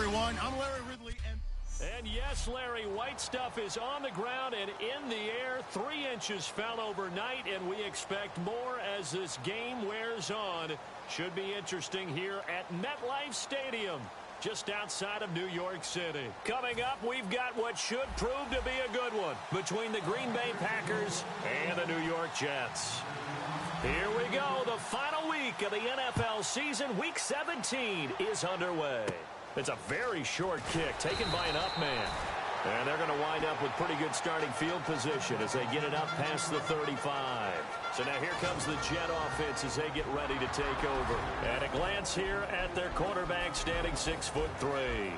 everyone. I'm Larry Ridley. And yes, Larry, White stuff is on the ground and in the air. 3 inches fell overnight, and we expect more as this game wears on. Should be interesting here at MetLife Stadium, just outside of New York City. Coming up, we've got what should prove to be a good one between the Green Bay Packers and the New York Jets. Here we go. The final week of the NFL season. Week 17 is underway. It's a very short kick taken by an up man. And they're going to wind up with pretty good starting field position as they get it up past the 35. So now here comes the Jet offense as they get ready to take over. At a glance here at their quarterback, standing 6'3".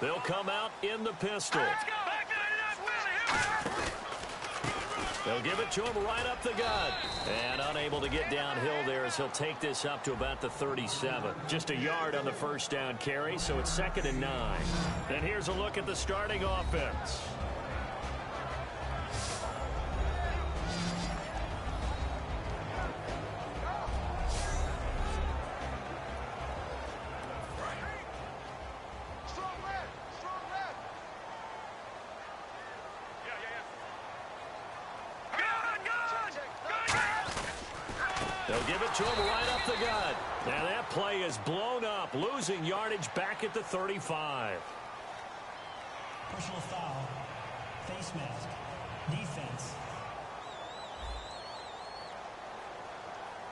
They'll come out in the pistol. They'll give it to him right up the gut. And unable to get downhill there as he'll take this up to about the 37. Just a yard on the first down carry, so it's 2nd and 9. And here's a look at the starting offense. They'll give it to him right up the gut. Now that play is blown up, losing yardage back at the 35. Personal foul, face mask, defense.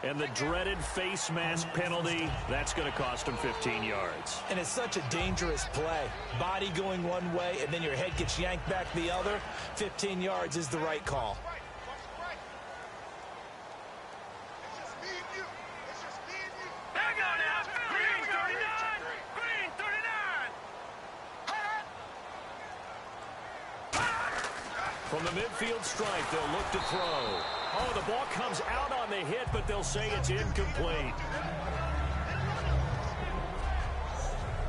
And the dreaded face mask penalty, that's going to cost him 15 yards. And it's such a dangerous play. Body going one way, and then your head gets yanked back the other. 15 yards is the right call. From the midfield stripe, they'll look to throw. Oh, the ball comes out on the hit, but they'll say it's incomplete.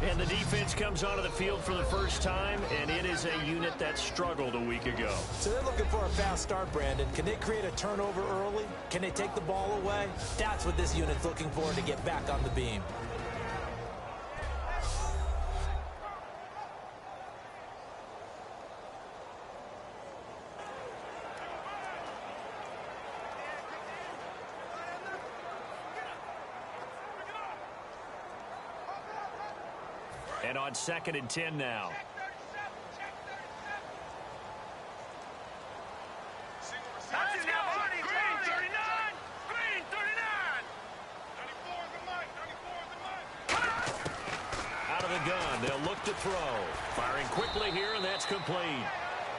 And the defense comes onto the field for the first time, and it is a unit that struggled a week ago. So they're looking for a fast start, Brandon. Can they create a turnover early? Can they take the ball away? That's what this unit's looking for to get back on the beam. And on 2nd and 10 now. Out of the gun, they'll look to throw. Firing quickly here, and that's complete.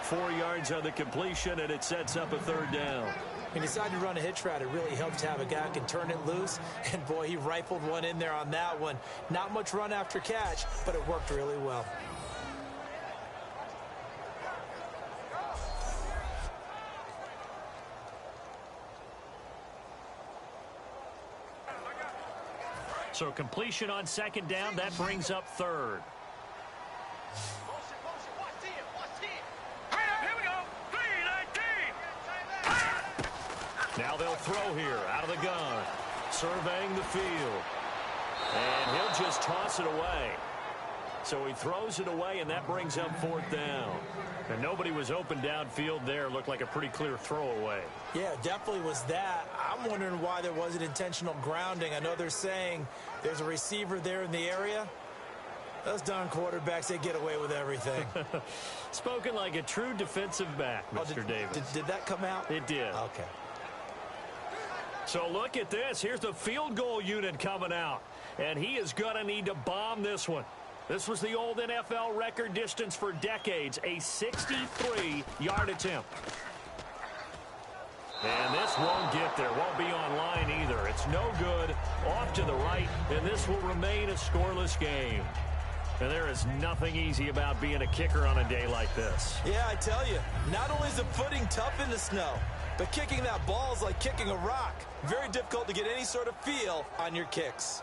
4 yards on the completion, and it sets up a 3rd down. He decided to run a hitch route. It really helps to have a guy who can turn it loose. And, boy, he rifled one in there on that one. Not much run after catch, but it worked really well. So completion on 2nd down, that brings up 3rd. Now they'll throw here out of the gun, surveying the field. And he'll just toss it away. So he throws it away, and that brings up 4th down. And nobody was open downfield there. Looked like a pretty clear throwaway. Yeah, definitely was that. I'm wondering why there wasn't intentional grounding. I know they're saying there's a receiver there in the area. Those darn quarterbacks, they get away with everything. Spoken like a true defensive back, Mr. Davis. Did that come out? It did. Okay. So look at this. Here's the field goal unit coming out. And he is going to need to bomb this one. This was the old NFL record distance for decades, a 63-yard attempt. And this won't get there, won't be online either. It's no good, off to the right, and this will remain a scoreless game. And there is nothing easy about being a kicker on a day like this. Yeah, I tell you, not only is the footing tough in the snow, but kicking that ball is like kicking a rock. Very difficult to get any sort of feel on your kicks.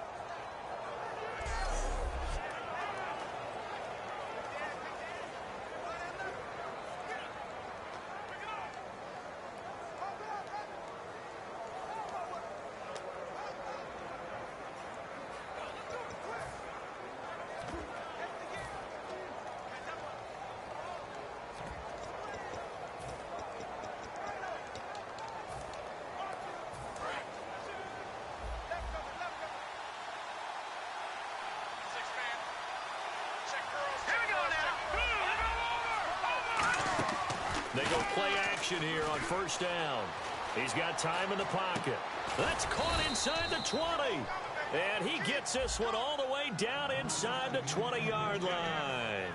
They go play action here on first down. He's got time in the pocket. That's caught inside the 20. And he gets this one all the way down inside the 20-yard line.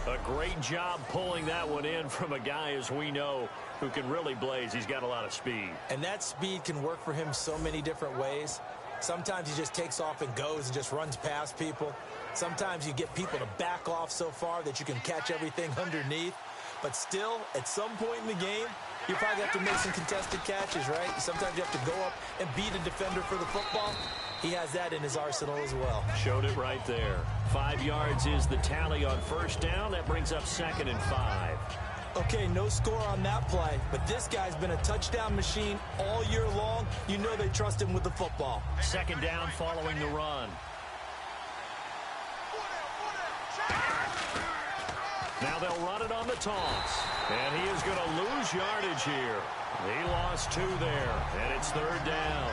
A great job pulling that one in from a guy, as we know, who can really blaze. He's got a lot of speed. And that speed can work for him so many different ways. Sometimes he just takes off and goes and just runs past people. Sometimes you get people to back off so far that you can catch everything underneath. But still, at some point in the game, you probably have to make some contested catches, right? Sometimes you have to go up and beat a defender for the football. He has that in his arsenal as well. Showed it right there. 5 yards is the tally on first down. That brings up 2nd and 5. Okay, no score on that play, but this guy's been a touchdown machine all year long. You know they trust him with the football. 2nd down following the run. Now they'll run it on the toss. And he is going to lose yardage here. He lost 2 there, and it's 3rd down.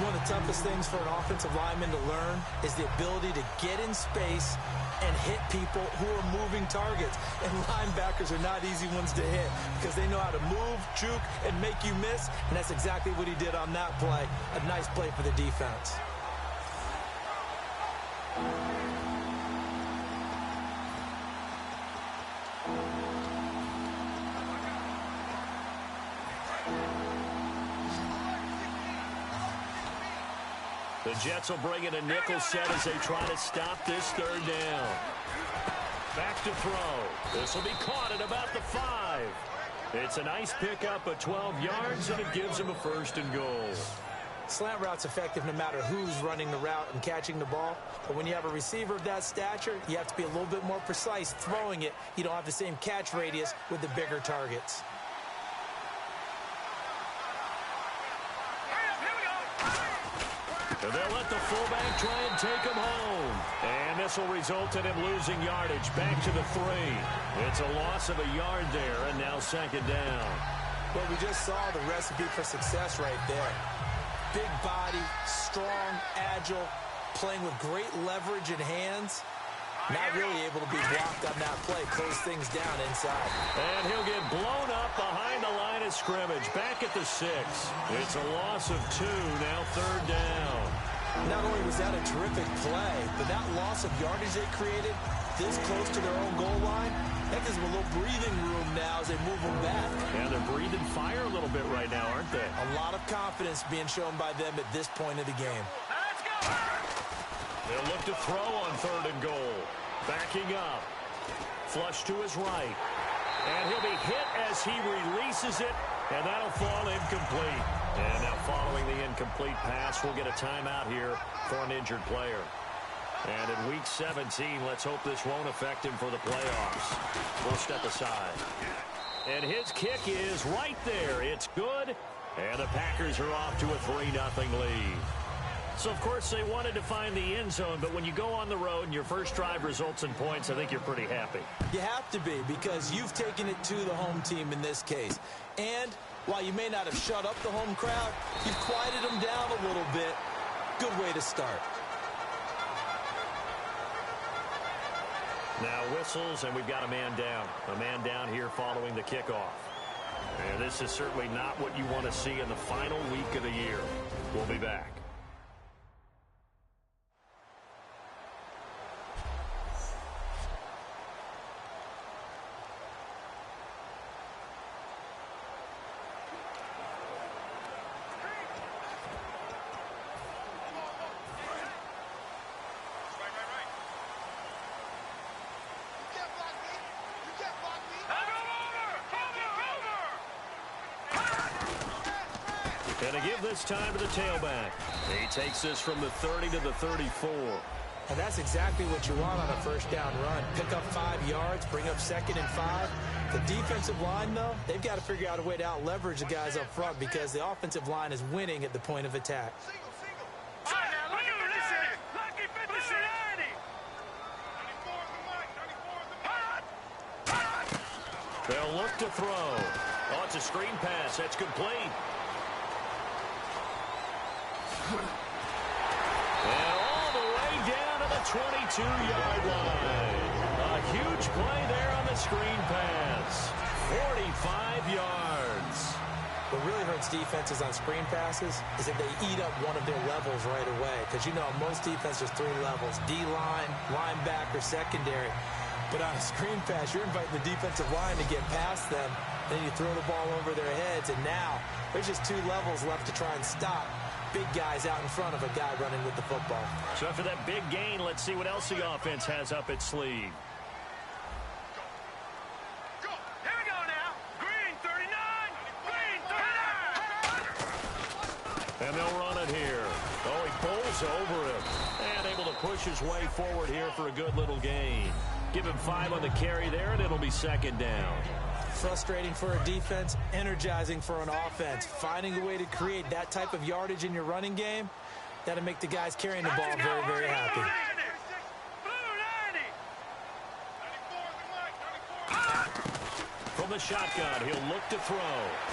One of the toughest things for an offensive lineman to learn is the ability to get in space and hit people who are moving targets. And linebackers are not easy ones to hit because they know how to move, juke, and make you miss. And that's exactly what he did on that play. A nice play for the defense. The Jets will bring in a nickel set as they try to stop this 3rd down. Back to throw. This will be caught at about the 5. It's a nice pickup of 12 yards, and it gives him a 1st and goal. Slant route's effective no matter who's running the route and catching the ball. But when you have a receiver of that stature, you have to be a little bit more precise throwing it. You don't have the same catch radius with the bigger targets. And they'll let the fullback try and take him home. And this will result in him losing yardage back to the 3. It's a loss of a yard there, and now 2nd down. Well, we just saw the recipe for success right there. Big body, strong, agile, playing with great leverage in hands. Not really able to be blocked on that play. Close things down inside. And he'll get blown up behind the line of scrimmage. Back at the 6. It's a loss of 2. Now 3rd down. Not only was that a terrific play, but that loss of yardage they created this close to their own goal line, that gives them a little breathing room now as they move them back. And they're breathing fire a little bit right now, aren't they? A lot of confidence being shown by them at this point of the game. They'll look to throw on 3rd and goal. Backing up. Flush to his right. And he'll be hit as he releases it, and that'll fall incomplete. And now following the incomplete pass, we'll get a timeout here for an injured player. And in Week 17, let's hope this won't affect him for the playoffs. We'll step aside. And his kick is right there. It's good, and the Packers are off to a 3-0 lead. So, of course, they wanted to find the end zone, but when you go on the road and your first drive results in points, I think you're pretty happy. You have to be, because you've taken it to the home team in this case. And while you may not have shut up the home crowd, you've quieted them down a little bit. Good way to start. Now whistles, and we've got a man down. A man down here following the kickoff. And this is certainly not what you want to see in the final week of the year. We'll be back. And to give this time to the tailback. He takes this from the 30 to the 34. And that's exactly what you want on a first down run. Pick up 5 yards, bring up 2nd and 5. The defensive line, though, they've got to figure out a way to out-leverage the guys up front because the offensive line is winning at the point of attack. They'll look to throw. Oh, it's a screen pass. That's complete. And all the way down to the 22-yard line. A huge play there on the screen pass. 45 yards. What really hurts defenses on screen passes is that they eat up one of their levels right away. Because, you know, most defenses, 3 levels: D-line, linebacker, secondary. But on a screen pass, you're inviting the defensive line to get past them. Then you throw the ball over their heads. And now there's just 2 levels left to try and stop big guys out in front of a guy running with the football. So after that big gain, let's see what else the offense has up its sleeve. And they'll run it here. Oh, he pulls over him. And able to push his way forward here for a good little gain. Give him 5 on the carry there, and it'll be 2nd down. Frustrating for a defense, energizing for an offense. Finding a way to create that type of yardage in your running game, that'll make the guys carrying the ball very, very happy. From the shotgun, he'll look to throw.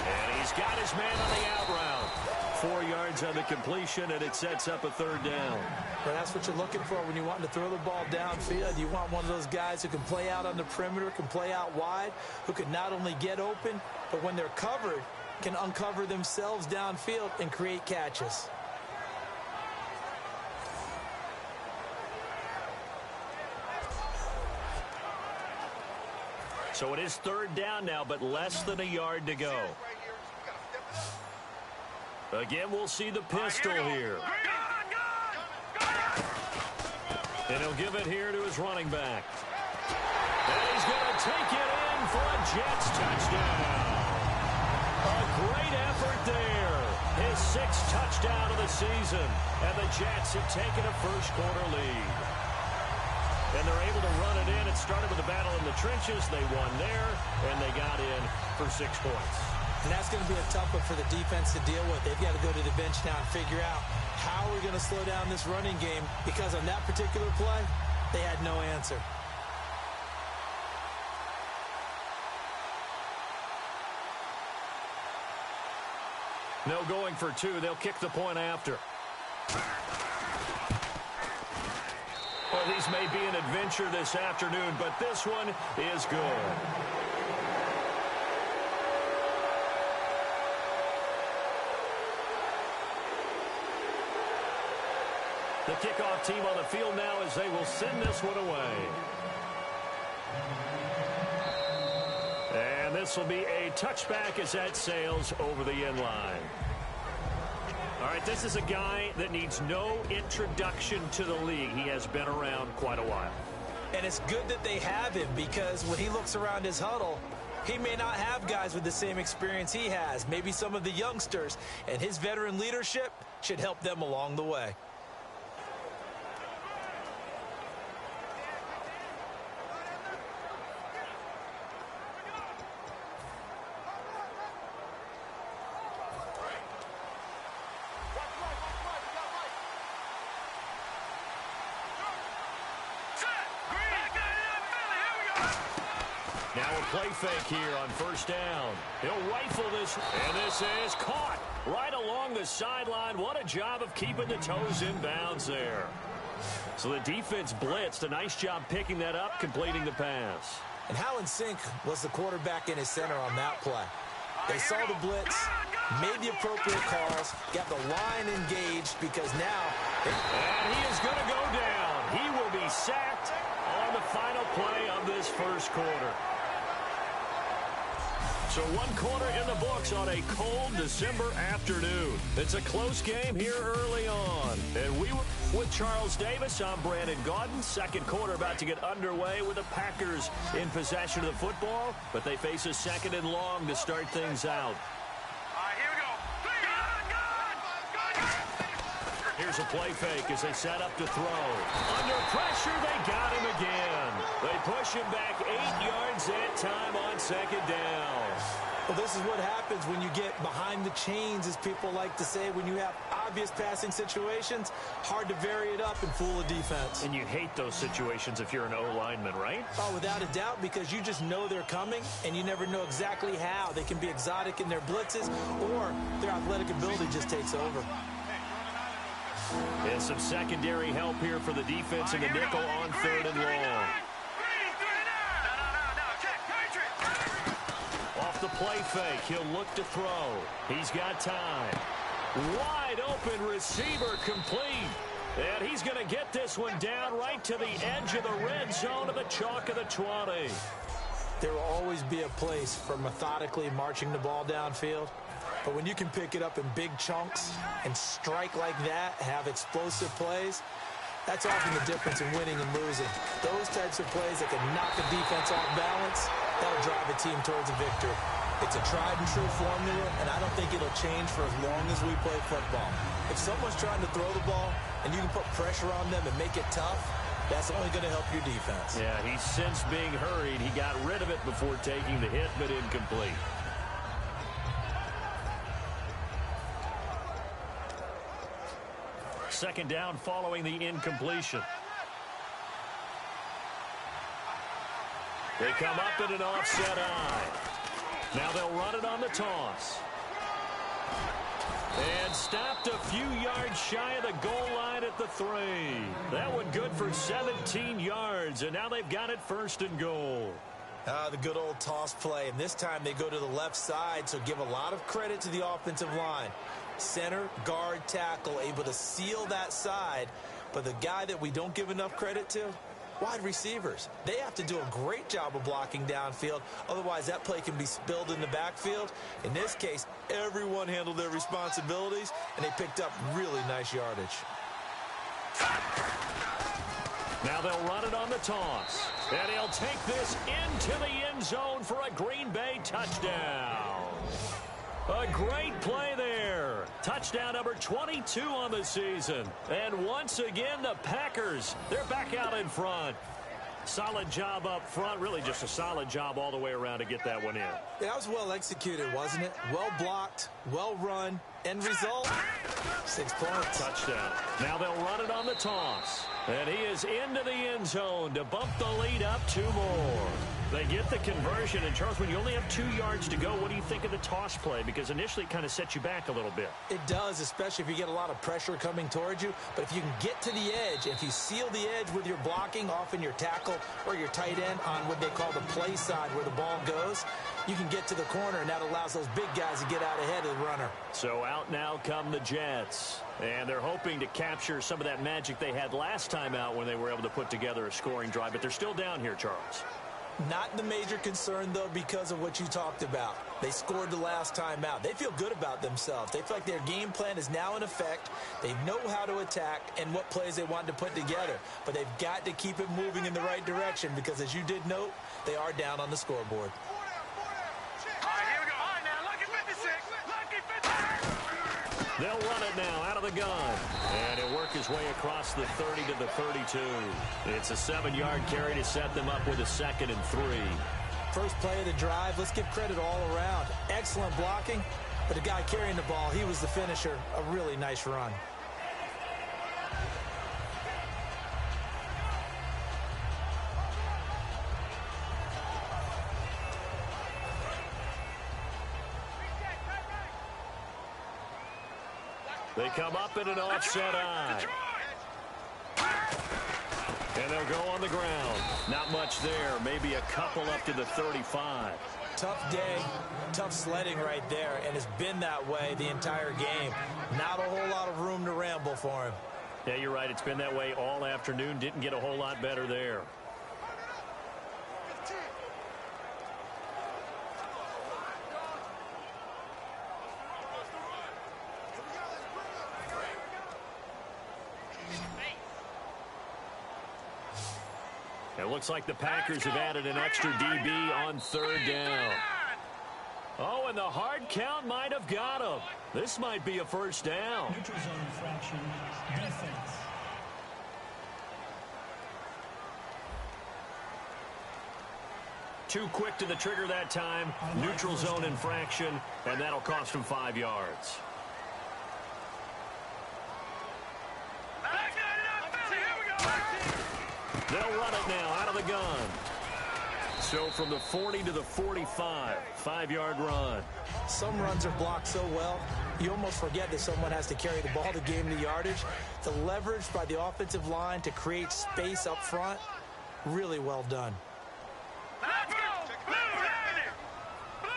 And he's got his man on the out route. 4 yards on the completion, and it sets up a 3rd down. Well, that's what you're looking for when you want to throw the ball downfield. You want one of those guys who can play out on the perimeter, can play out wide, who can not only get open, but when they're covered, can uncover themselves downfield and create catches. So it is 3rd down now, but less than a yard to go. Again, we'll see the pistol here. And he'll give it here to his running back. And he's going to take it in for a Jets touchdown. A great effort there. His 6th touchdown of the season. And the Jets have taken a first-quarter lead. And they're able to run it in. It started with a battle in the trenches. They won there, and they got in for 6 points. And that's going to be a tough one for the defense to deal with. They've got to go to the bench now and figure out how we're going to slow down this running game, because on that particular play, they had no answer. No going for 2. They'll kick the point after. Well, these may be an adventure this afternoon, but this one is good. The kickoff team on the field now as they will send this one away. And this will be a touchback as that sails over the end line. All right, this is a guy that needs no introduction to the league. He has been around quite a while. And it's good that they have him, because when he looks around his huddle, he may not have guys with the same experience he has, maybe some of the youngsters, and his veteran leadership should help them along the way. Now a play fake here on 1st down. He'll rifle this, and this is caught right along the sideline. What a job of keeping the toes in bounds there. So the defense blitzed. A nice job picking that up, completing the pass. And how in sync was the quarterback in his center on that play? They saw the blitz, made the appropriate calls, got the line engaged, because now... And he is going to go down. He will be sacked on the final play of this first quarter. So 1 quarter in the books on a cold December afternoon. It's a close game here early on. And we were with Charles Davis. I'm Brandon Gaudin. 2nd quarter about to get underway with the Packers in possession of the football. But they face a 2nd and long to start things out. Here's a play fake as they set up to throw. Under pressure, they got him again. They push him back 8 yards that time on 2nd down. Well, this is what happens when you get behind the chains, as people like to say. When you have obvious passing situations, hard to vary it up and fool a defense. And you hate those situations if you're an O-lineman, right? Oh, without a doubt, because you just know they're coming, and you never know exactly how. They can be exotic in their blitzes, or their athletic ability just takes over. And some secondary help here for the defense in the nickel on 3rd and long. off the play fake. He'll look to throw. He's got time. Wide open receiver complete. And he's going to get this one down right to the edge of the red zone of the chalk of the 20. There will always be a place for methodically marching the ball downfield. But when you can pick it up in big chunks and strike like that, have explosive plays, that's often the difference in winning and losing. Those types of plays that can knock a defense off balance, that'll drive a team towards a victory. It's a tried and true formula, and I don't think it'll change for as long as we play football. If someone's trying to throw the ball and you can put pressure on them and make it tough, that's only going to help your defense. Yeah, he's since being hurried. He got rid of it before taking the hit, but incomplete. Second down following the incompletion. They come up in an offset eye. Now they'll run it on the toss. And stopped a few yards shy of the goal line at the 3. That one good for 17 yards, and now they've got it 1st and goal. The good old toss play, and this time they go to the left side, so give a lot of credit to the offensive line. Center, guard, tackle, able to seal that side, but the guy that we don't give enough credit to, wide receivers. They have to do a great job of blocking downfield. Otherwise, that play can be spilled in the backfield. In this case, everyone handled their responsibilities, and they picked up really nice yardage. Now they'll run it on the toss. And he'll take this into the end zone for a Green Bay touchdown. A great play there. Touchdown number 22 on the season. And once again, the Packers, they're back out in front. Solid job up front. Really just a solid job all the way around to get that one in. Yeah, that was well executed, wasn't it? Well blocked, well run. End result, 6 points. Touchdown. Now they'll run it on the toss. And he is into the end zone to bump the lead up 2 more. They get the conversion. And, Charles, when you only have 2 yards to go, what do you think of the toss play? Because initially it kind of sets you back a little bit. It does, especially if you get a lot of pressure coming towards you. But if you can get to the edge, if you seal the edge with your blocking, often your tackle or your tight end on what they call the play side where the ball goes, you can get to the corner, and that allows those big guys to get out ahead of the runner. So out now come the Jets. And they're hoping to capture some of that magic they had last time out when they were able to put together a scoring drive. But they're still down here, Charles. Not the major concern, though, because of what you talked about. They scored the last time out. They feel good about themselves. They feel like their game plan is now in effect. They know how to attack and what plays they want to put together. But they've got to keep it moving in the right direction because, as you did note, they are down on the scoreboard. They'll run it now out of the gun. And it'll work his way across the 30 to the 32. It's a 7-yard carry to set them up with a 2nd and 3. First play of the drive, let's give credit all around. Excellent blocking, but the guy carrying the ball, he was the finisher. A really nice run. They come up in an offset eye. And they'll go on the ground. Not much there. Maybe a couple up to the 35. Tough day, tough sledding right there, and it's been that way the entire game. Not a whole lot of room to ramble for him. Yeah, you're right. It's been that way all afternoon. Didn't get a whole lot better there. It looks like the Packers have added an extra DB on 3rd down. Oh, and the hard count might have got him. This might be a 1st down. Neutral zone infraction, defense. Too quick to the trigger that time. Neutral zone infraction, and that'll cost him 5 yards. They'll run it now out of the gun. So from the 40 to the 45, 5-yard run. Some runs are blocked so well, you almost forget that someone has to carry the ball to gain the yardage. The leverage by the offensive line to create space up front, really well done. Let's go! Blue Navy! Blue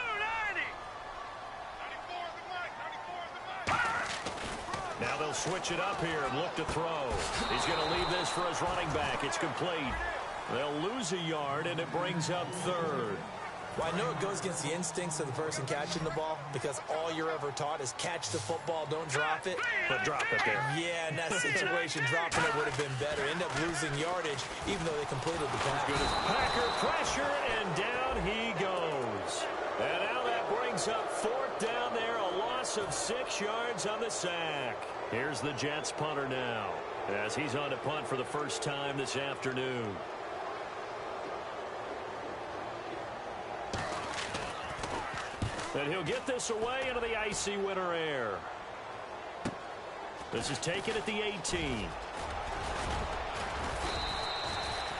Now they'll switch it up here and look to throw. He's going to leave this for his running back. It's complete. They'll lose a yard, and it brings up third. Well, I know it goes against the instincts of the person catching the ball because all you're ever taught is catch the football, don't drop it. But drop it there. Yeah, in that situation, dropping it would have been better. End up losing yardage, even though they completed the pass. Good as Packer pressure, and down he goes. And now that brings up fourth down there, a loss of 6 yards on the sack. Here's the Jets punter now as he's on to punt for the first time this afternoon. And he'll get this away into the icy winter air. This is taken at the 18.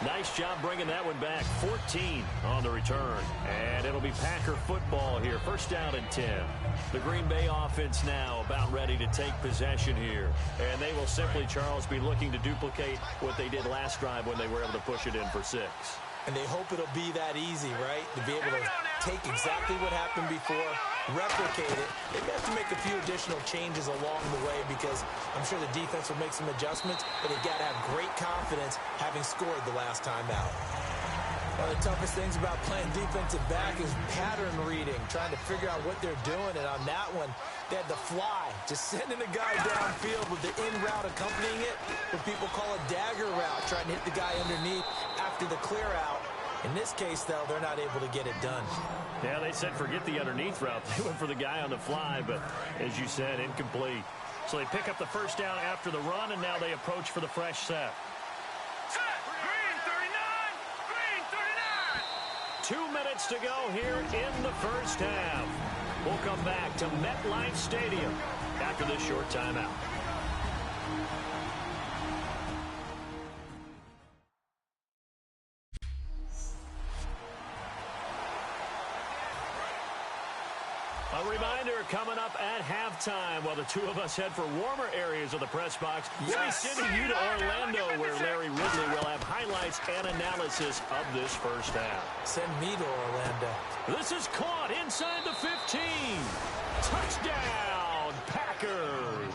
Nice job bringing that one back. 14 on the return. And it'll be Packer football here. First down and 10. The Green Bay offense now about ready to take possession here. And they will simply, Charles, be looking to duplicate what they did last drive when they were able to push it in for 6. And they hope it'll be that easy, right? To be able to take exactly what happened before, replicate it. They have to make a few additional changes along the way because I'm sure the defense will make some adjustments, but they've got to have great confidence having scored the last time out. One of the toughest things about playing defensive back is pattern reading, trying to figure out what they're doing. And on that one, they had the fly, just sending a guy downfield with the in route accompanying it, what people call a dagger route, trying to hit the guy underneath after the clear out. In this case, though, they're not able to get it done. Yeah, they said forget the underneath route. They went for the guy on the fly, but as you said, incomplete. So they pick up the first down after the run, and now they approach for the fresh set. Green 39! 2 minutes to go here in the first half. We'll come back to MetLife Stadium after this short timeout. A reminder coming up at halftime while the two of us head for warmer areas of the press box. We'll be sending you to Orlando where Larry Ridley will have highlights and analysis of this first half. Send me to Orlando. This is caught inside the 15. Touchdown, Packers.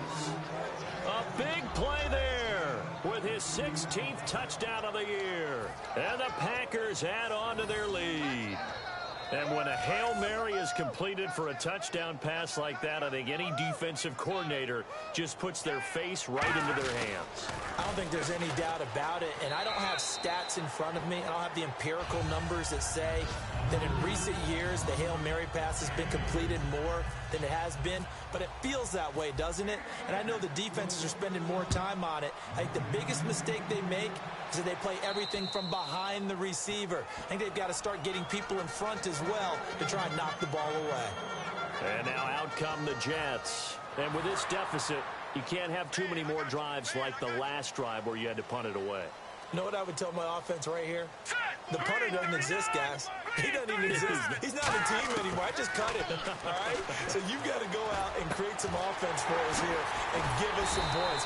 A big play there with his 16th touchdown of the year. And the Packers add on to their lead. And when a Hail Mary is completed for a touchdown pass like that, I think any defensive coordinator just puts their face right into their hands. I don't think there's any doubt about it, and I don't have stats in front of me. I don't have the empirical numbers that say that in recent years the Hail Mary pass has been completed more than it has been, but it feels that way, doesn't it? And I know the defenses are spending more time on it. I think the biggest mistake they make is that they play everything from behind the receiver. I think they've got to start getting people in front as well to try and knock the ball away. And now out come the Jets. And with this deficit, you can't have too many more drives like the last drive where you had to punt it away. You know what I would tell my offense right here? The punter doesn't exist, guys. He doesn't even exist. He's not a team anymore. I just cut him, all right? So you've got to go out and create some offense for us here and give us some points.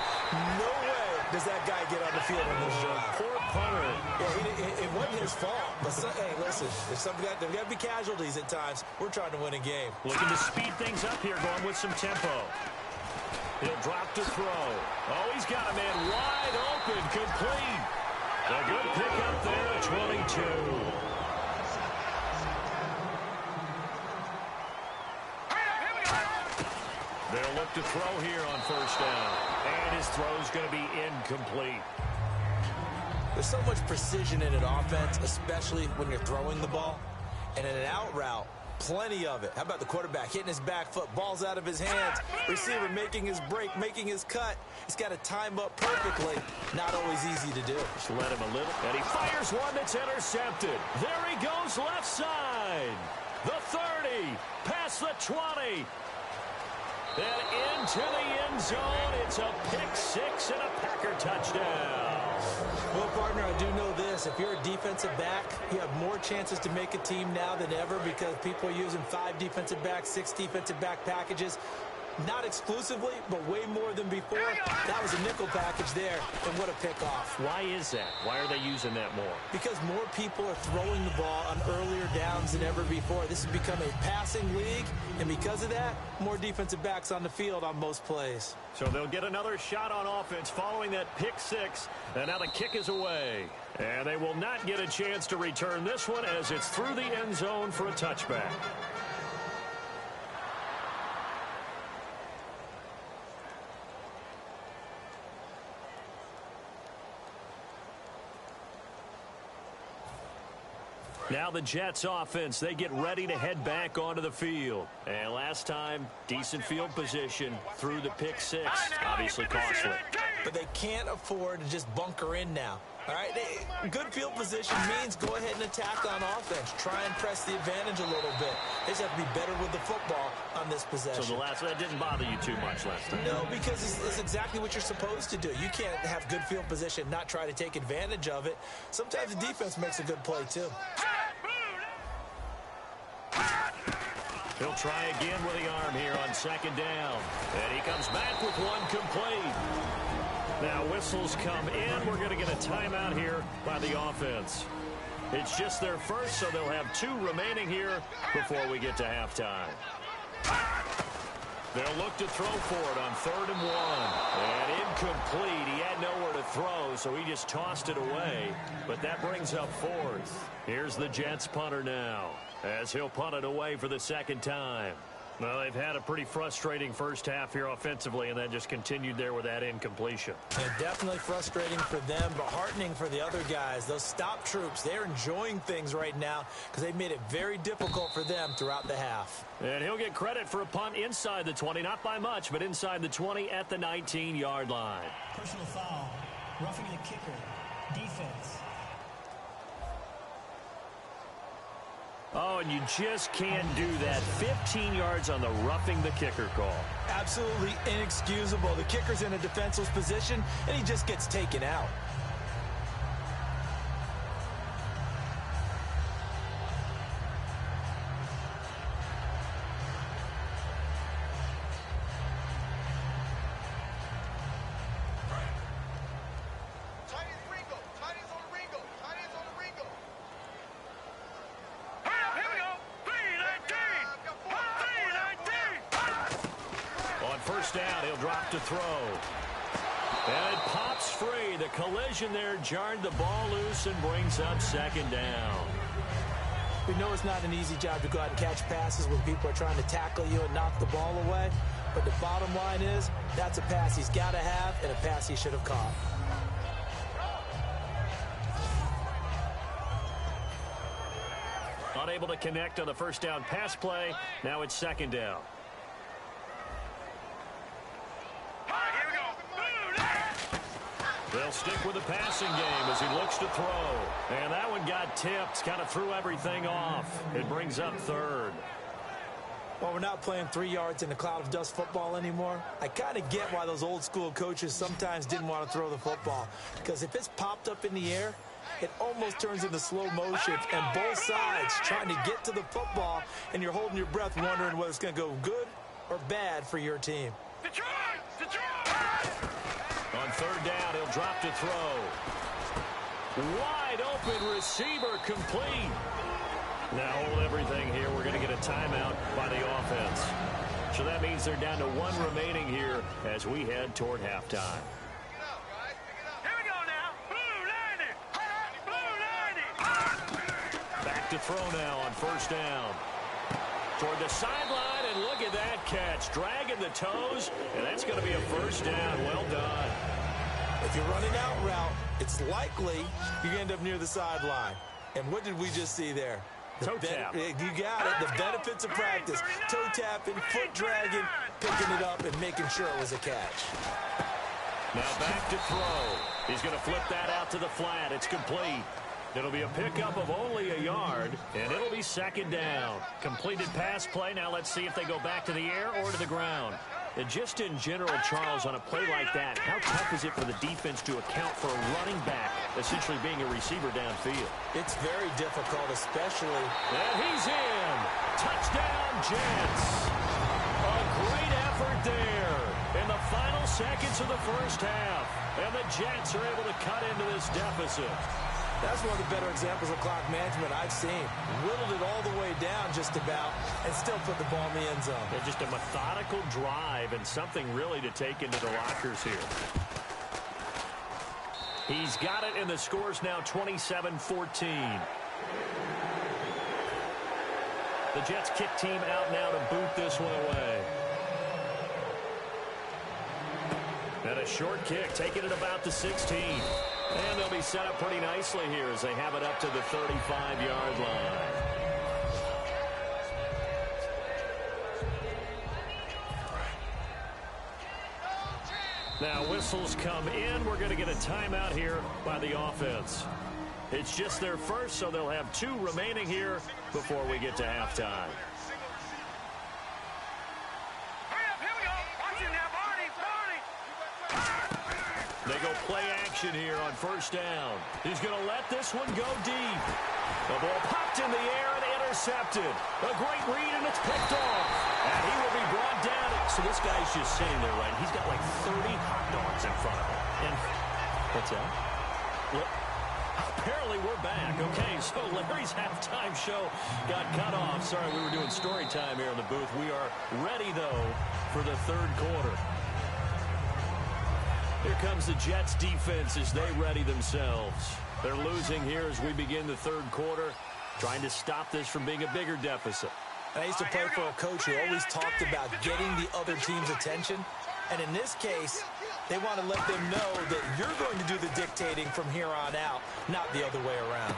No way does that guy get on the field on this drive. Poor punter. Yeah, it wasn't his fault. But hey, listen, there's got to be casualties at times. We're trying to win a game. Looking to speed things up here, going with some tempo. He'll drop to throw. Oh, he's got a man wide open, complete. A good pickup there at 22. They'll look to throw here on first down. And his throw's going to be incomplete. There's so much precision in an offense, especially when you're throwing the ball. And in an out route, plenty of it. How about the quarterback hitting his back foot, balls out of his hands, receiver making his break, making his cut. He's got to time up perfectly. Not always easy to do. Just let him a little. And he fires one that's intercepted. There he goes left side. The 30, past the 20. And into the end zone. It's a pick six and a Packer touchdown. Well, partner, I do know this. If you're a defensive back, you have more chances to make a team now than ever because people are using 5 defensive backs, 6 defensive back packages. Not exclusively, but way more than before. That was a nickel package there, and what a pickoff. Why is that? Why are they using that more? Because more people are throwing the ball on earlier downs than ever before. This has become a passing league, and because of that, more defensive backs on the field on most plays. So they'll get another shot on offense following that pick six, and now the kick is away. And they will not get a chance to return this one as it's through the end zone for a touchback. Now the Jets offense, they get ready to head back onto the field. And last time, decent field position through the pick six. Obviously costly. But they can't afford to just bunker in now. All right, good field position means go ahead and attack on offense. Try and press the advantage a little bit. They just have to be better with the football on this possession. So that didn't bother you too much last time? No, because it's exactly what you're supposed to do. You can't have good field position, not try to take advantage of it. Sometimes the defense makes a good play, too. He'll try again with the arm here on second down. And he comes back with one complete. Now whistles come in. We're going to get a timeout here by the offense. It's just their first, so they'll have 2 remaining here before we get to halftime. They'll look to throw for it on 3rd and 1. And incomplete. He had nowhere to throw, so he just tossed it away. But that brings up 4th. Here's the Jets punter now, as he'll punt it away for the second time. Well, they've had a pretty frustrating first half here offensively, and then just continued there with that incompletion. And definitely frustrating for them, but heartening for the other guys. Those stop troops, they're enjoying things right now because they've made it very difficult for them throughout the half. And he'll get credit for a punt inside the 20, not by much, but inside the 20 at the 19-yard line. Personal foul. Roughing the kicker. Defense. Oh, and you just can't do that. 15 yards on the roughing the kicker call. Absolutely inexcusable. The kicker's in a defenseless position, and he just gets taken out. Down, he'll drop to throw. And it pops free. The collision there jarred the ball loose and brings up second down. We know it's not an easy job to go out and catch passes when people are trying to tackle you and knock the ball away. But the bottom line is, that's a pass he's got to have and a pass he should have caught. Unable to connect on the first down pass play. Now it's second down. They'll stick with the passing game as he looks to throw. And that one got tipped, kind of threw everything off. It brings up 3rd. Well, we're not playing 3 yards in a cloud of dust football anymore. I kind of get why those old school coaches sometimes didn't want to throw the football. Because if it's popped up in the air, it almost turns into slow motion. And both sides trying to get to the football, and you're holding your breath wondering whether it's going to go good or bad for your team. On 3rd down, he'll drop to throw. Wide open receiver complete. Now hold everything here. We're going to get a timeout by the offense. So that means they're down to 1 remaining here as we head toward halftime. Here we go now. Blue 90. Back to throw now on 1st down. Toward the sideline, and look at that catch. Dragging the toes, and that's going to be a 1st down. Well done. If you're running out route, it's likely you end up near the sideline. And what did we just see there? Toe tap. You got it. The benefits of practice. Toe tapping, foot dragging, picking it up, and making sure it was a catch. Now back to throw. He's going to flip that out to the flat. It's complete. It'll be a pickup of only a yard, and it'll be second down. Completed pass play. Now let's see if they go back to the air or to the ground. And just in general, Charles, on a play like that, how tough is it for the defense to account for a running back essentially being a receiver downfield? It's very difficult, especially. And he's in. Touchdown, Jets. A great effort right there in the final seconds of the first half. And the Jets are able to cut into this deficit. That's one of the better examples of clock management I've seen. Whittled it all the way down just about and still put the ball in the end zone. Yeah, just a methodical drive and something really to take into the lockers here. He's got it, and the score's now 27-14. The Jets kick team out now to boot this one away. And a short kick, taking it about the 16. And they'll be set up pretty nicely here as they have it up to the 35-yard line. Now whistles come in. We're going to get a timeout here by the offense. It's just their first, so they'll have 2 remaining here before we get to halftime. They go play action here on first down. He's going to let this one go deep. The ball popped in the air and intercepted. A great read, and it's picked off. And he will be brought down. So this guy's just sitting there, right? He's got like 30 hot dogs in front of him. And what's that? What? Apparently we're back. Okay, so Larry's halftime show got cut off. Sorry, we were doing story time here in the booth. We are ready, though, for the third quarter. Here comes the Jets defense as they ready themselves. They're losing here as we begin the third quarter, trying to stop this from being a bigger deficit. I used to play for a coach who always talked about getting the other team's attention. And in this case, they want to let them know that you're going to do the dictating from here on out, not the other way around.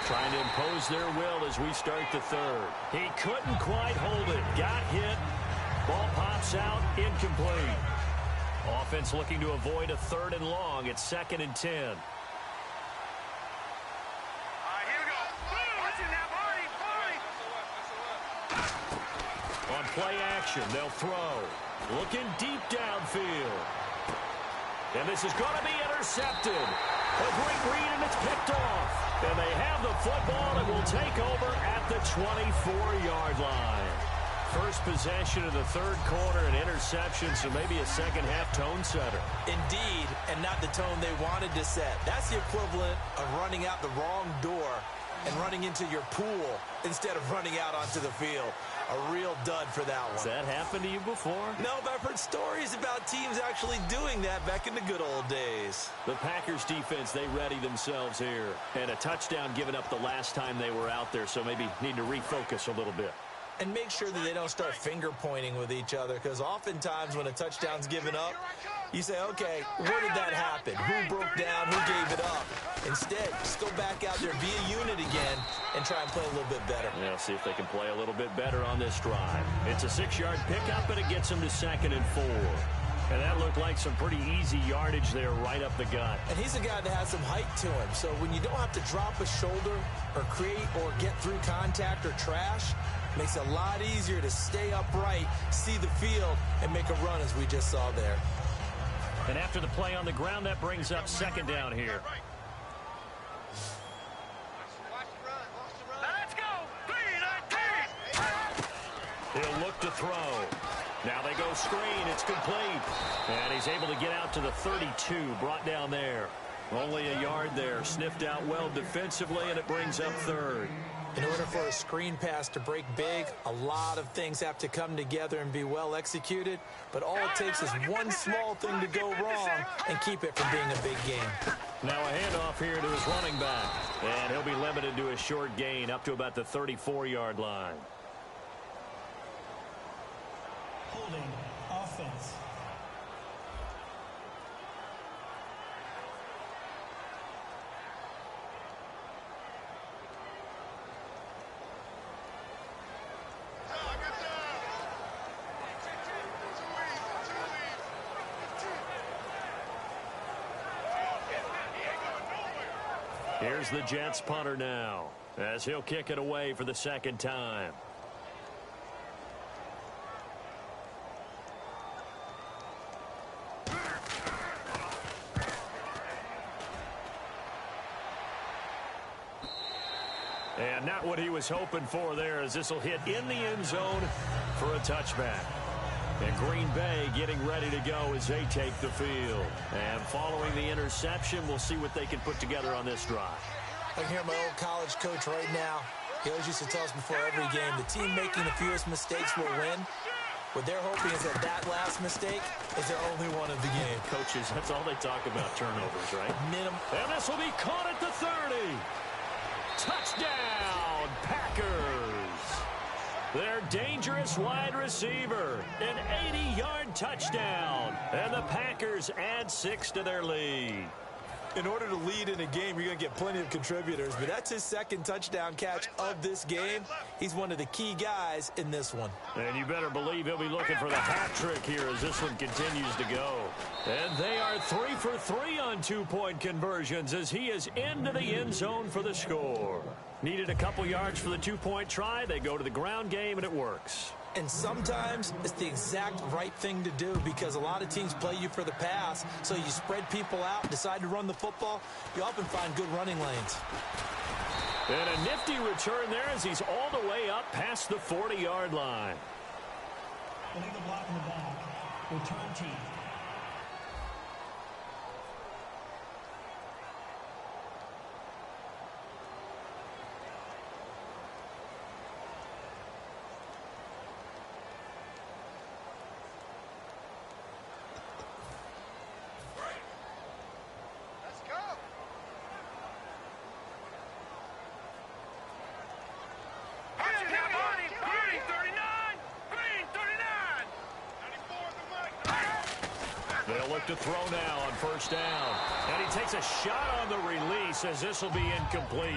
Trying to impose their will as we start the third. He couldn't quite hold it. Got hit. Ball pops out. Incomplete. Offense looking to avoid a 3rd and long. It's 2nd and 10. Here we go. Watch it now, Barney. On play action, they'll throw. Looking deep downfield. And this is going to be intercepted. A great read, and it's picked off. And they have the football and will take over at the 24-yard line. First possession of the third quarter, an interception, so maybe a second-half tone setter. Indeed, and not the tone they wanted to set. That's the equivalent of running out the wrong door and running into your pool instead of running out onto the field. A real dud for that one. Has that happened to you before? No, but I've heard stories about teams actually doing that back in the good old days. The Packers defense, they ready themselves here. And a touchdown given up the last time they were out there, so maybe need to refocus a little bit. And make sure that they don't start finger-pointing with each other, because oftentimes when a touchdown's given up, you say, okay, where did that happen? Who broke down? Who gave it up? Instead, just go back out there, be a unit again, and try and play a little bit better. Yeah, see if they can play a little bit better on this drive. It's a 6-yard pickup, but it gets them to 2nd and 4. And that looked like some pretty easy yardage there right up the gut. And he's a guy that has some height to him, so when you don't have to drop a shoulder or create or get through contact or trash, makes it a lot easier to stay upright, see the field, and make a run as we just saw there. And after the play on the ground, that brings up 2nd down here. Let's go. 3, 9, 10. He'll look to throw. Now they go screen. It's complete. And he's able to get out to the 32, brought down there. Only a yard there. Sniffed out well defensively, and it brings up 3rd. In order for a screen pass to break big, a lot of things have to come together and be well executed. But all it takes is one small thing to go wrong and keep it from being a big game. Now a handoff here to his running back. And he'll be limited to a short gain up to about the 34-yard line. Holding offense. Here's the Jets punter now as he'll kick it away for the 2nd time. And not what he was hoping for there, as this will hit in the end zone for a touchback. And Green Bay getting ready to go as they take the field. And following the interception, we'll see what they can put together on this drive. I can hear my old college coach right now. He always used to tell us before every game, the team making the fewest mistakes will win. What they're hoping is that last mistake is their only one of the game. Coaches, that's all they talk about, turnovers, right? Minimum. And this will be caught at the 30. Touchdown, Packers. Their dangerous wide receiver, an 80-yard touchdown. And the Packers add 6 to their lead. In order to lead in a game, you're going to get plenty of contributors, but that's his second touchdown catch of this game. He's one of the key guys in this one. And you better believe he'll be looking for the hat trick here as this one continues to go. And they are 3 for 3 on two-point conversions as he is into the end zone for the score. Needed a couple yards for the two-point try. They go to the ground game, and it works. And sometimes it's the exact right thing to do because a lot of teams play you for the pass, so you spread people out, decide to run the football. You often find good running lanes. And a nifty return there as he's all the way up past the 40-yard line. Illegal block in the back. Return team. They'll look to throw now on first down. And he takes a shot on the release as this will be incomplete.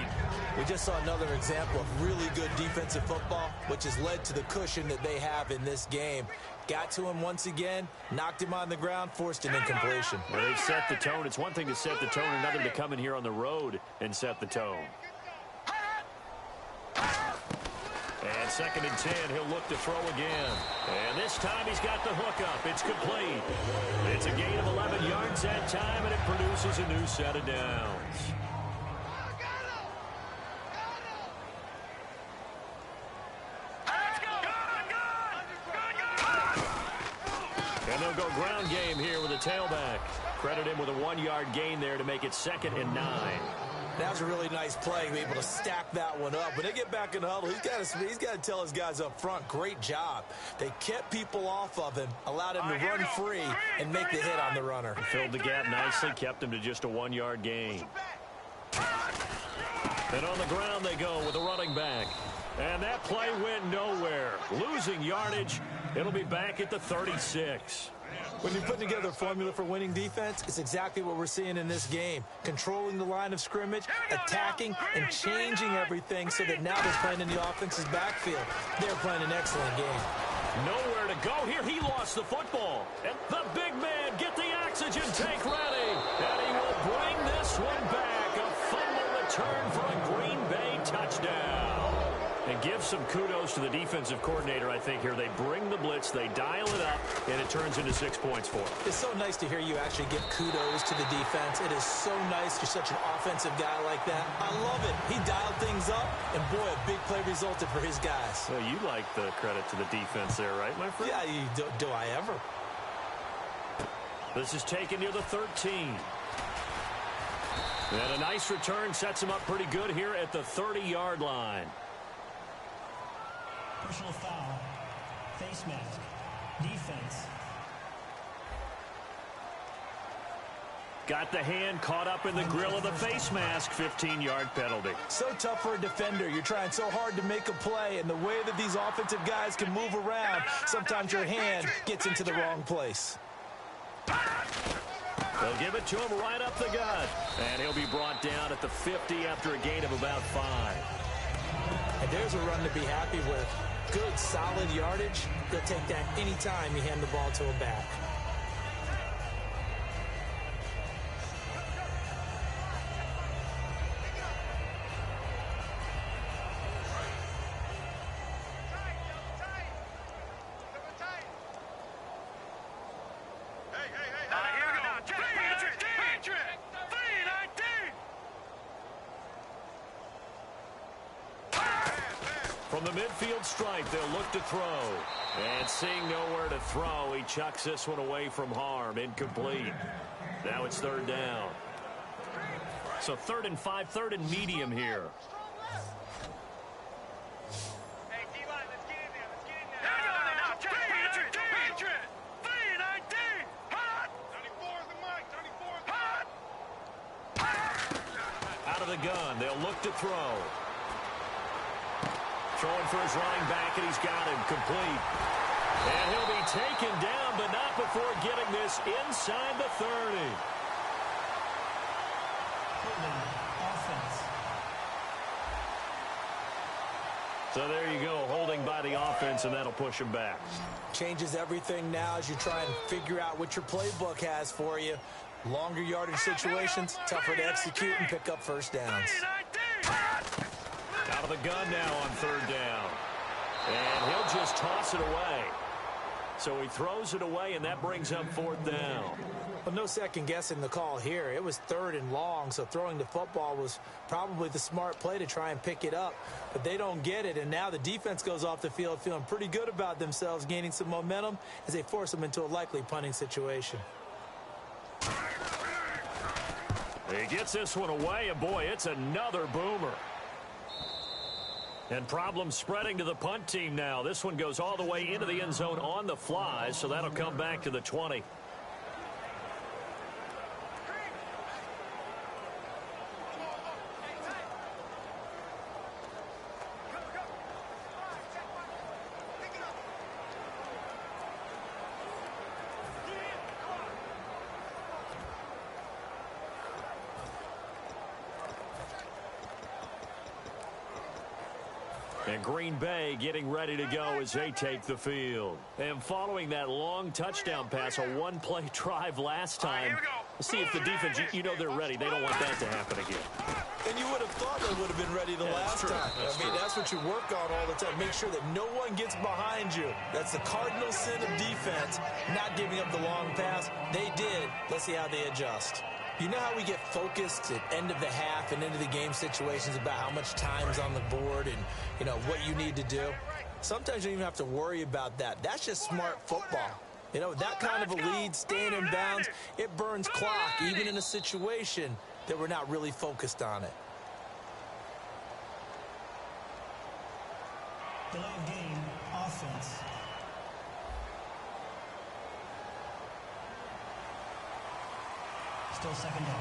We just saw another example of really good defensive football, which has led to the cushion that they have in this game. Got to him once again, knocked him on the ground, forced an incompletion. Well, they've set the tone. It's one thing to set the tone, another to come in here on the road and set the tone. And 2nd and 10, he'll look to throw again. And this time he's got the hook up. It's complete. It's a gain of 11 yards that time, and it produces a new set of downs. And they'll go ground game here with a tailback. Credit him with a 1-yard gain there to make it 2nd and 9. That was a really nice play, to be able to stack that one up. When they get back in the huddle, he's got to tell his guys up front, great job. They kept people off of him, allowed him to run free and make the hit on the runner. Filled the gap nicely, kept him to just a 1-yard gain. And on the ground they go with a running back. And that play went nowhere. Losing yardage. It'll be back at the 36. When you're putting together a formula for winning defense, it's exactly what we're seeing in this game. Controlling the line of scrimmage, attacking, and changing everything so that now they're playing in the offense's backfield. They're playing an excellent game. Nowhere to go here. He lost the football. And the big man, get the oxygen tank ready. And he will bring this one back. A fumble return for a Green Bay touchdown. And give some kudos to the defensive coordinator, I think, here. They bring the blitz, they dial it up, and it turns into 6 points for them. It's so nice to hear you actually give kudos to the defense. It is so nice you're such an offensive guy like that. I love it. He dialed things up, and boy, a big play resulted for his guys. Well, you like the credit to the defense there, right, my friend? Yeah, do I ever? This is taken near the 13. And a nice return sets him up pretty good here at the 30-yard line. Personal foul. Face mask. Defense. Got the hand caught up in the grill of the face mask. 15-yard penalty. So tough for a defender. You're trying so hard to make a play, and the way that these offensive guys can move around, sometimes your hand gets into the wrong place. They'll give it to him right up the gut. And he'll be brought down at the 50 after a gain of about 5. And there's a run to be happy with. Good, solid yardage. He'll take that anytime you hand the ball to a back. From the midfield stripe, they'll look to throw. And seeing nowhere to throw, he chucks this one away from harm. Incomplete. Now it's third down. So 3rd and 5, 3rd and medium here. Hey, D-line, let's get in there. Let's get in there. Now, Patriot. 319. Hot. 34 is the mic. 34 is the hot. Out of the gun, they'll look to throw. Throwing for his running back, and he's got him complete. And he'll be taken down, but not before getting this inside the 30. Offense. So there you go, holding by the offense, and that'll push him back. Changes everything now as you try and figure out what your playbook has for you. Longer yardage situations, tougher to execute and pick up first downs. Out of the gun now on 3rd down. And he'll just toss it away. So he throws it away, and that brings up 4th down. Well, no second guessing the call here. It was 3rd and long, so throwing the football was probably the smart play to try and pick it up. But they don't get it, and now the defense goes off the field feeling pretty good about themselves, gaining some momentum as they force them into a likely punting situation. He gets this one away, and boy, it's another boomer. And problems spreading to the punt team now. This one goes all the way into the end zone on the fly, so that'll come back to the 20. And Green Bay getting ready to go as they take the field. And following that long touchdown pass, a one-play drive last time. See if the defense, you know they're ready. They don't want that to happen again. And you would have thought they would have been ready the last time. That's what you work on all the time. Make sure that no one gets behind you. That's the cardinal sin of defense, not giving up the long pass. They did. Let's see how they adjust. You know how we get focused at end of the half and into the game situations about how much time's on the board and, you know, what you need to do? Sometimes you don't even have to worry about that. That's just smart football. You know, that kind of a lead, staying in bounds, it burns clock, even in a situation that we're not really focused on it. Delay of game, offense. Still 2nd down.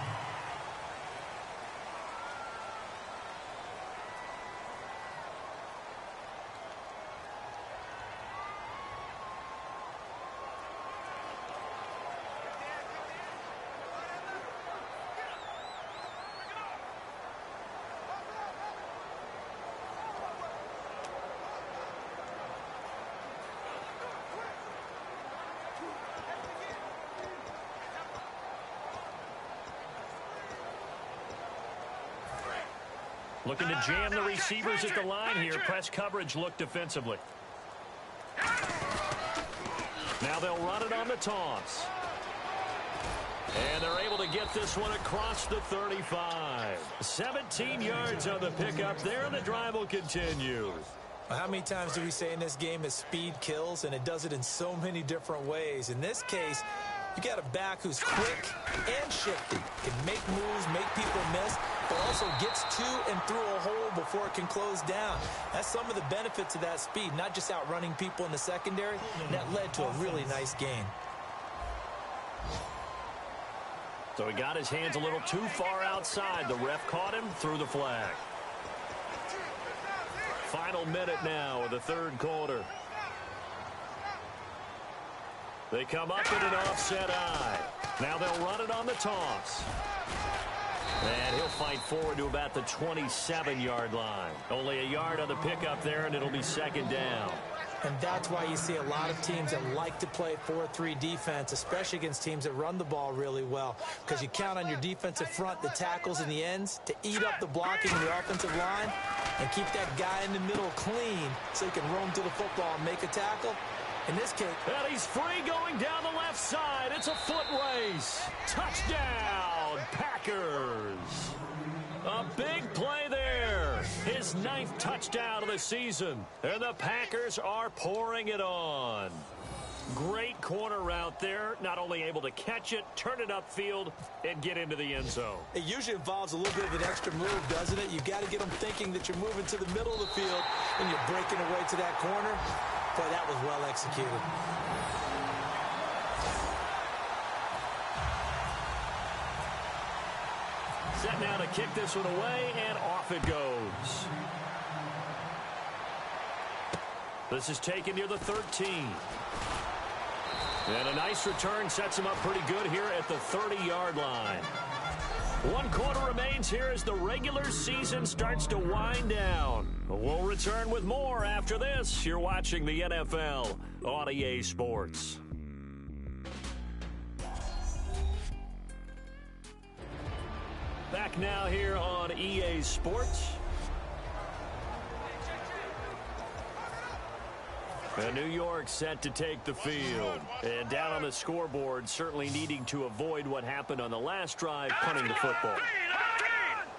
Looking to jam the receivers at the line here. Press coverage look defensively. Now they'll run it on the toss. And they're able to get this one across the 35. 17 yards on the pickup there, and the drive will continue. How many times do we say in this game that speed kills, and it does it in so many different ways? In this case, you got a back who's quick and shifty, can make moves, make people miss, but also gets to and through a hole before it can close down. That's some of the benefits of that speed, not just outrunning people in the secondary. And that led to a really nice gain. So he got his hands a little too far outside. The ref caught him, threw the flag. Final minute now of the 3rd quarter. They come up in an offset eye. Now they'll run it on the toss. And he'll fight forward to about the 27-yard line. Only a yard on the pickup there, and it'll be 2nd down. And that's why you see a lot of teams that like to play 4-3 defense, especially against teams that run the ball really well, because you count on your defensive front, the tackles and the ends, to eat up the blocking in the offensive line and keep that guy in the middle clean so he can roam to the football and make a tackle. In this case, and he's free going down the left side. It's a foot race. Touchdown, Packers. A big play there. his 9th touchdown of the season. And the Packers are pouring it on. Great corner route there. Not only able to catch it, turn it upfield, and get into the end zone. It usually involves a little bit of an extra move, doesn't it? You got to get them thinking that you're moving to the middle of the field and you're breaking away to that corner. Boy, that was well executed. Set now to kick this one away, and off it goes. This is taken near the 13. And a nice return sets him up pretty good here at the 30-yard line. 1 quarter remains here as the regular season starts to wind down. We'll return with more after this. You're watching the NFL on EA Sports. Back now here on EA Sports. And New York set to take the field. And down on the scoreboard, certainly needing to avoid what happened on the last drive, punting the football.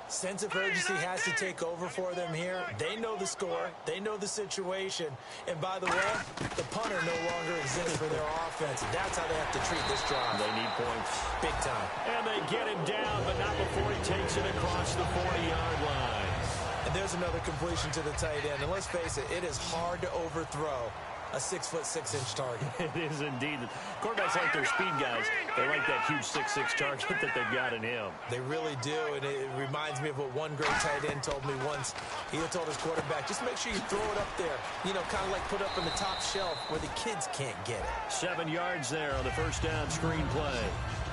Sense of urgency has to take over for them here. They know the score. They know the situation. And by the way, the punter no longer exists for their offense. That's how they have to treat this drive. They need points. Big time. And they get him down, but not before he takes it across the 40-yard line. And there's another completion to the tight end. And let's face it, it is hard to overthrow a 6'6" target. It is indeed. Quarterbacks like their speed guys. They like that huge 6'6" target that they've got in him. They really do, and it reminds me of what one great tight end told me once. He told his quarterback, just make sure you throw it up there. You know, kind of like put up on the top shelf where the kids can't get it. 7 yards there on the first down screen play.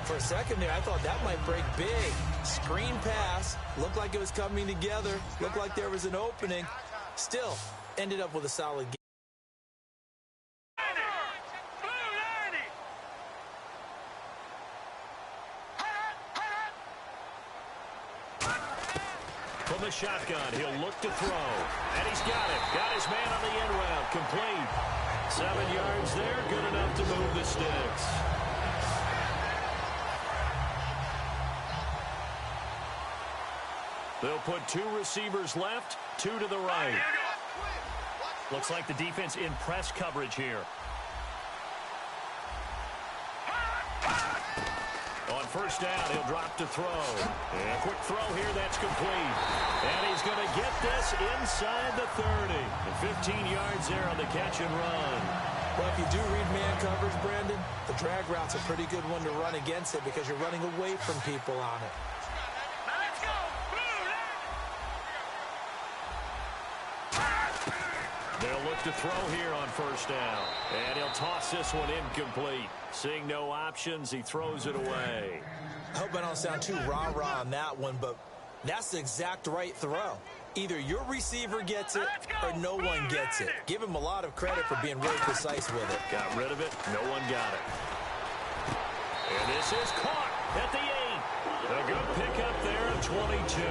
For a second there, I thought that might break big. Screen pass. Looked like it was coming together. Looked like there was an opening. Still, ended up with a solid game. From the shotgun, he'll look to throw. And he's got it. Got his man on the end route. Complete. 7 yards there. Good enough to move the sticks. They'll put 2 receivers left, 2 to the right. Looks like the defense in press coverage here. On first down, he'll drop to throw. And a quick throw here, that's complete. And he's going to get this inside the 30. And 15 yards there on the catch and run. Well, if you do read man coverage, Brandon, the drag route's a pretty good one to run against it because you're running away from people on it. They'll look to throw here on first down. And he'll toss this one incomplete. Seeing no options, he throws it away. I hope I don't sound too rah-rah on that one, but that's the exact right throw. Either your receiver gets it or no one gets it. Give him a lot of credit for being really precise with it. Got rid of it. No one got it. And this is caught at the 8. A good pickup there at 22.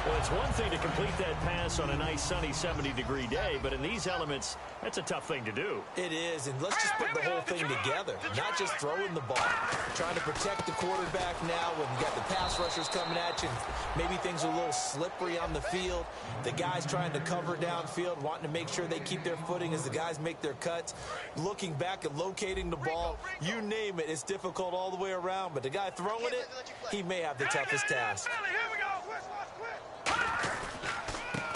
Well, it's one thing to complete that pass on a nice sunny 70-degree day, but in these elements, that's a tough thing to do. It is, and let's just put the whole thing together, not just throwing the ball. Trying to protect the quarterback now when you got the pass rushers coming at you. Maybe things are a little slippery on the field. The guys trying to cover downfield, wanting to make sure they keep their footing as the guys make their cuts. Looking back and locating the ball, you name it, it's difficult all the way around, but the guy throwing it, he may have the toughest task.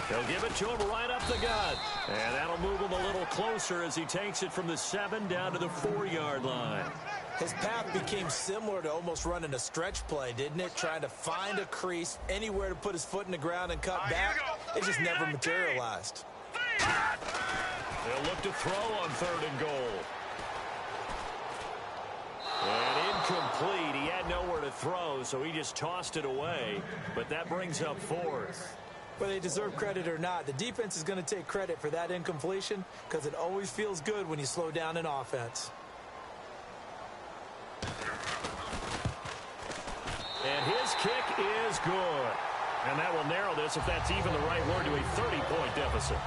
They'll give it to him right up the gut. And that'll move him a little closer as he takes it from the 7 down to the 4-yard line. His path became similar to almost running a stretch play, didn't it? Trying to find a crease, anywhere to put his foot in the ground and cut back. It just never materialized. They'll look to throw on 3rd and goal. And incomplete. He had nowhere to throw, so he just tossed it away. But that brings up 4th. Whether they deserve credit or not, the defense is going to take credit for that incompletion because it always feels good when you slow down an offense. And his kick is good. And that will narrow this, if that's even the right word, to a 30-point deficit.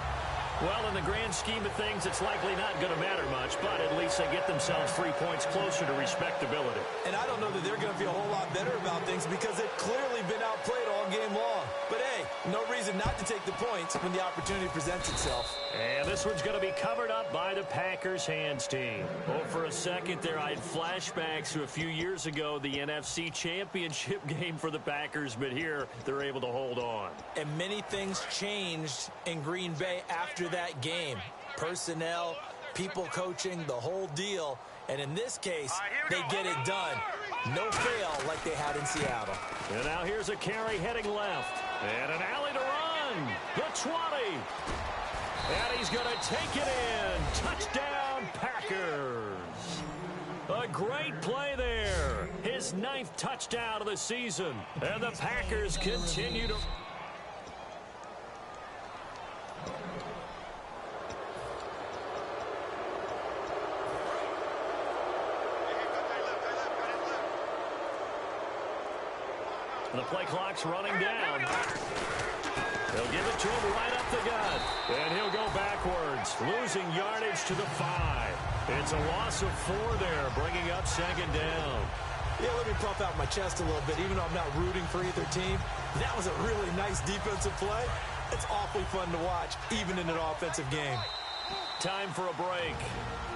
Well, in the grand scheme of things, it's likely not going to matter much, but at least they get themselves 3 points closer to respectability. And I don't know that they're going to feel a whole lot better about things because they've clearly been outplayed all game long. But hey, no reason reason not to take the points when the opportunity presents itself. And this one's going to be covered up by the Packers hands team. Oh, for a second there, I had flashbacks to a few years ago, the NFC Championship game for the Packers, but here they're able to hold on. And many things changed in Green Bay after that game. Personnel, people coaching, the whole deal. And in this case, they get it done. No fail like they had in Seattle. And now here's a carry heading left. And an alley to run. The 20. And he's going to take it in. Touchdown, Packers. A great play there. His 9th touchdown of the season. And the Packers continue to... The play clock's running down. They'll give it to him right up the gut. And he'll go backwards, losing yardage to the 5. It's a loss of 4 there, bringing up 2nd down. Yeah, let me puff out my chest a little bit, even though I'm not rooting for either team. That was a really nice defensive play. It's awfully fun to watch, even in an offensive game. Time for a break.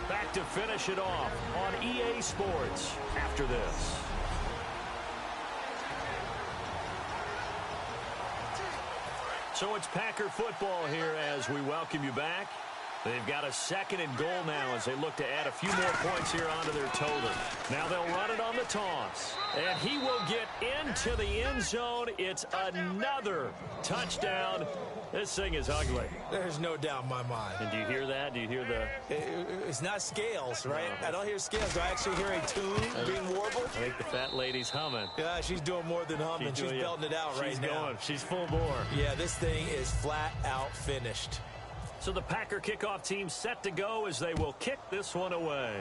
Back to finish it off on EA Sports after this. So it's Packer football here as we welcome you back. They've got a 2nd and goal now as they look to add a few more points here onto their total. Now they'll run it on the toss. And he will get into the end zone. It's another touchdown. This thing is ugly. There's no doubt in my mind. And do you hear that? Do you hear the... It's not scales, right? No. I don't hear scales. Do I actually hear a tune being warbled? I think the fat lady's humming. Yeah, she's doing more than humming. She's belting it out right now. She's going. She's full bore. Yeah, this thing is flat out finished. So the Packer kickoff team set to go as they will kick this one away.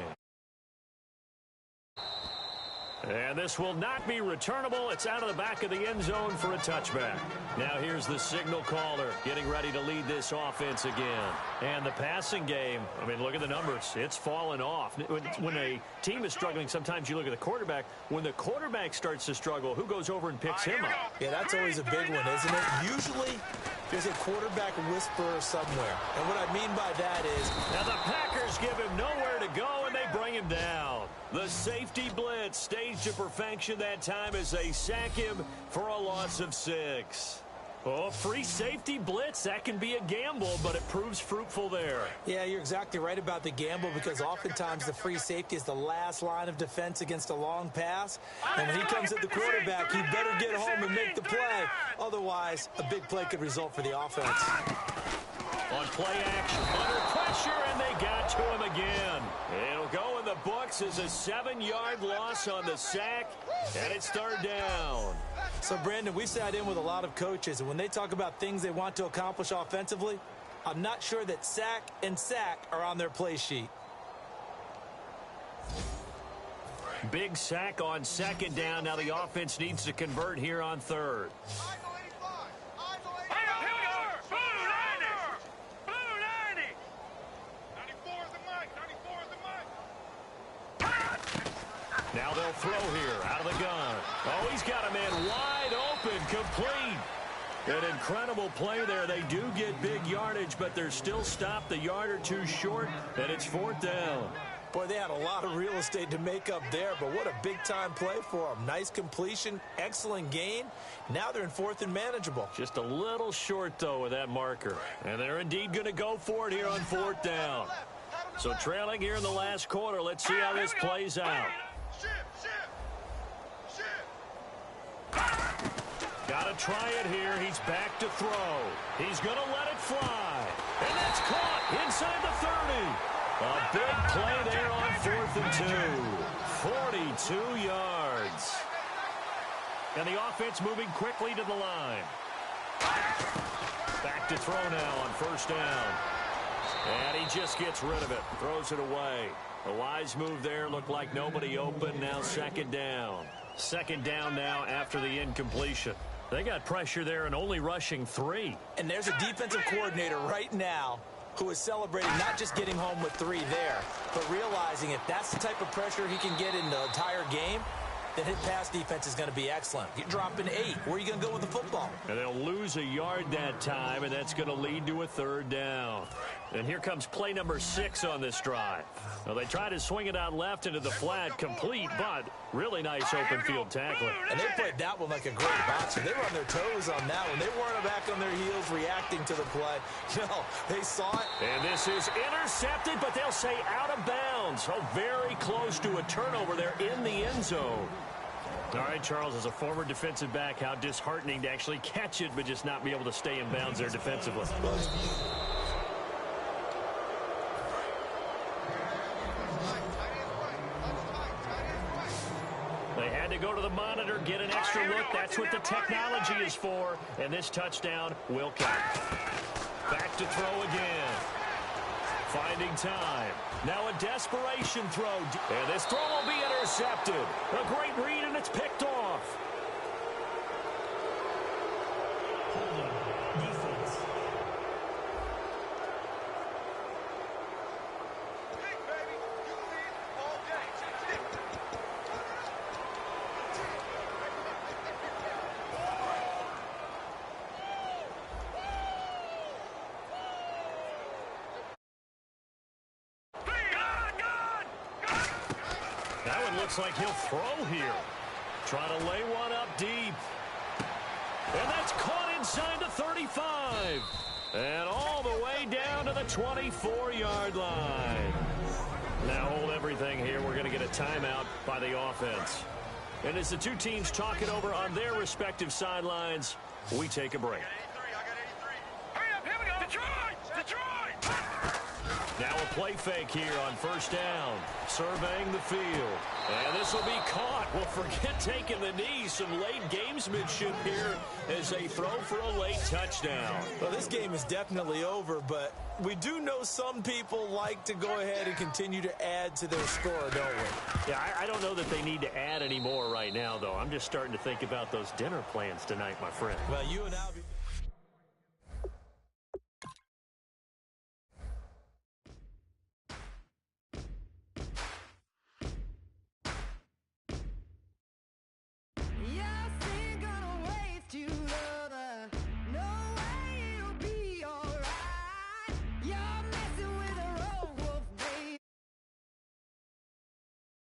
And this will not be returnable. It's out of the back of the end zone for a touchback. Now here's the signal caller getting ready to lead this offense again. And the passing game, I mean, look at the numbers. It's fallen off. When a team is struggling, sometimes you look at the quarterback. When the quarterback starts to struggle, who goes over and picks him up? Yeah, that's always a big one, isn't it? Usually there's a quarterback whisperer somewhere. And what I mean by that is... Now the Packers give him nowhere to go, and they bring him down. The safety blitz staged to perfection that time as they sack him for a loss of 6. Oh, free safety blitz, that can be a gamble, but it proves fruitful there. Yeah, you're exactly right about the gamble because oftentimes the free safety is the last line of defense against a long pass. And when he comes at the quarterback, he better get home and make the play. Otherwise, a big play could result for the offense. On play action, under pressure, and they got to him again. It'll go in the books as a 7-yard loss on the sack, and it's 3rd down. So, Brandon, we sat in with a lot of coaches, and when they talk about things they want to accomplish offensively, I'm not sure that sack and sack are on their play sheet. Big sack on 2nd down. Now the offense needs to convert here on 3rd. Now they'll throw here out of the gun. Oh, he's got a man wide open, complete. An incredible play there. They do get big yardage, but they're still stopped a yard or two short, and it's 4th down. Boy, they had a lot of real estate to make up there, but what a big-time play for them. Nice completion, excellent gain. Now they're in 4th and manageable. Just a little short, though, with that marker. And they're indeed going to go for it here on 4th down. So trailing here in the last quarter. Let's see how this plays out. Got to try it here. He's back to throw. He's going to let it fly. And that's caught inside the 30. A big play there on 4th and 2. 42 yards. And the offense moving quickly to the line. Back to throw now on 1st down. And he just gets rid of it. Throws it away. A wise move there. Looked like nobody open. Now 2nd down. 2nd down now after the incompletion. They got pressure there and only rushing 3. And there's a defensive coordinator right now who is celebrating not just getting home with 3 there, but realizing if that's the type of pressure he can get in the entire game, then his pass defense is going to be excellent. You're dropping 8. Where are you going to go with the football? And they'll lose a yard that time, and that's going to lead to a 3rd down. And here comes play number 6 on this drive. Well, they try to swing it out left into the flat, complete, but really nice open field tackling. And they played that one like a great boxer. They were on their toes on that one. They weren't back on their heels reacting to the play. No, they saw it. And this is intercepted, but they'll say out of bounds. Oh, very close to a turnover there in the end zone. All right, Charles, as a former defensive back, how disheartening to actually catch it, but just not be able to stay in bounds there defensively. They had to go to the monitor, get an extra look. That's what the technology is for. And this touchdown will count. Back to throw again. Finding time. Now a desperation throw. And this throw will be intercepted. A great read, and it's picked off. Defense. That one looks like he'll throw here. Trying to lay one up deep. And that's caught inside the 35. And all the way down to the 24-yard line. Now hold everything here. We're going to get a timeout by the offense. And as the two teams talk it over on their respective sidelines, we take a break. Hurry up, here we go. Detroit! Detroit! Now a play fake here on 1st down. Surveying the field. And this will be caught. Well, forget taking the knee. Some late gamesmanship here as they throw for a late touchdown. Well, this game is definitely over, but we do know some people like to go ahead and continue to add to their score, don't we? Yeah, I don't know that they need to add any more right now, though. I'm just starting to think about those dinner plans tonight, my friend. Well, you and I...